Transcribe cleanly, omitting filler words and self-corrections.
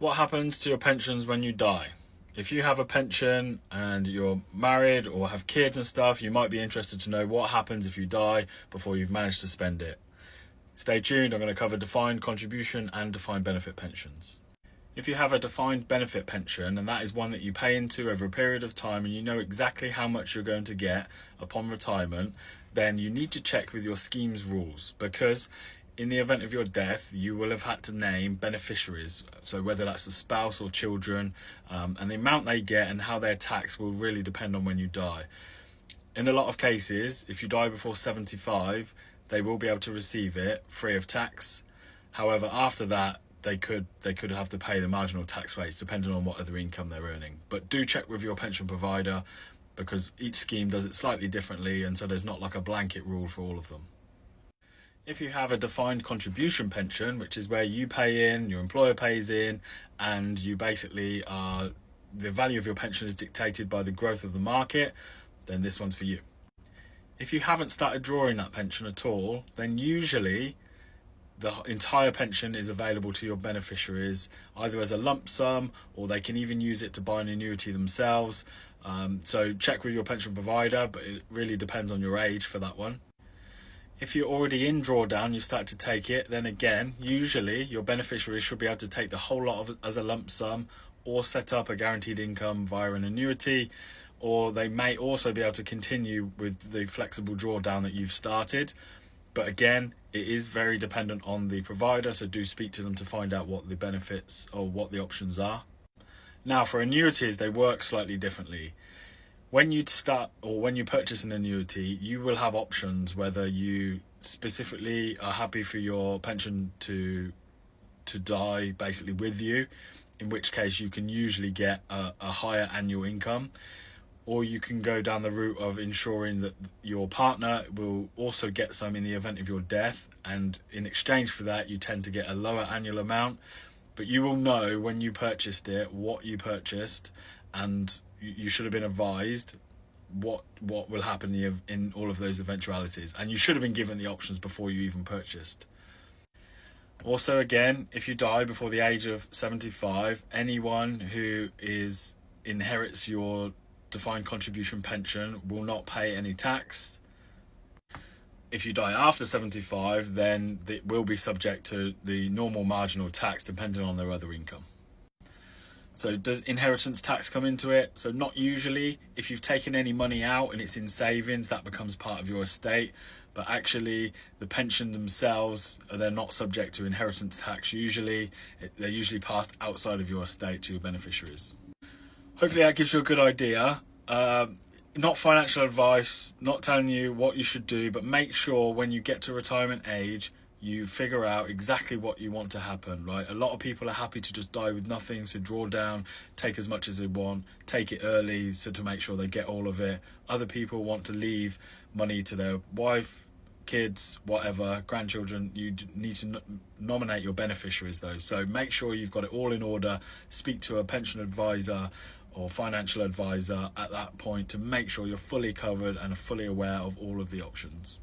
What happens to your pensions when you die? If you have a pension and you're married or have kids and stuff, you might be interested to know what happens if you die before you've managed to spend it. Stay tuned, I'm going to cover defined contribution and defined benefit pensions. If you have a defined benefit pension, and that is one that you pay into over a period of time and you know exactly how much you're going to get upon retirement, then you need to check with your scheme's rules, because in the event of your death, you will have had to name beneficiaries. So whether that's a spouse or children, and the amount they get and how they're taxed will really depend on when you die. In a lot of cases, if you die before 75, they will be able to receive it free of tax. However, after that, they could have to pay the marginal tax rates depending on what other income they're earning. But do check with your pension provider, because each scheme does it slightly differently, and so there's not like a blanket rule for all of them. If you have a defined contribution pension, which is where you pay in, your employer pays in, and you basically the value of your pension is dictated by the growth of the market, then this one's for you. If you haven't started drawing that pension at all, then usually the entire pension is available to your beneficiaries, either as a lump sum, or they can even use it to buy an annuity themselves. So check with your pension provider, but it really depends on your age for that one. If you're already in drawdown, you start to take it, then again, usually your beneficiaries should be able to take the whole lot of it as a lump sum, or set up a guaranteed income via an annuity, or they may also be able to continue with the flexible drawdown that you've started. But again, it is very dependent on the provider, so do speak to them to find out what the benefits or what the options are. Now, for annuities, they work slightly differently. When you start or when you purchase an annuity, you will have options whether you specifically are happy for your pension to die basically with you, in which case you can usually get a higher annual income, or you can go down the route of ensuring that your partner will also get some in the event of your death, and in exchange for that you tend to get a lower annual amount, but you will know when you purchased it what you purchased, and you should have been advised what will happen in all of those eventualities, and you should have been given the options before you even purchased. Also, again, if you die before the age of 75, anyone who inherits your defined contribution pension will not pay any tax. If you die after 75, then it will be subject to the normal marginal tax depending on their other income. So does inheritance tax come into it? So not usually. If you've taken any money out and it's in savings, that becomes part of your estate. But actually, the pension themselves, they're not subject to inheritance tax usually. They're usually passed outside of your estate to your beneficiaries. Hopefully that gives you a good idea. Not financial advice, not telling you what you should do, but make sure when you get to retirement age, you figure out exactly what you want to happen, right? A lot of people are happy to just die with nothing, so draw down, take as much as they want, take it early so to make sure they get all of it. Other people want to leave money to their wife, kids, whatever, grandchildren. You need to nominate your beneficiaries though, so make sure you've got it all in order. Speak to a pension advisor or financial advisor at that point to make sure you're fully covered and are fully aware of all of the options.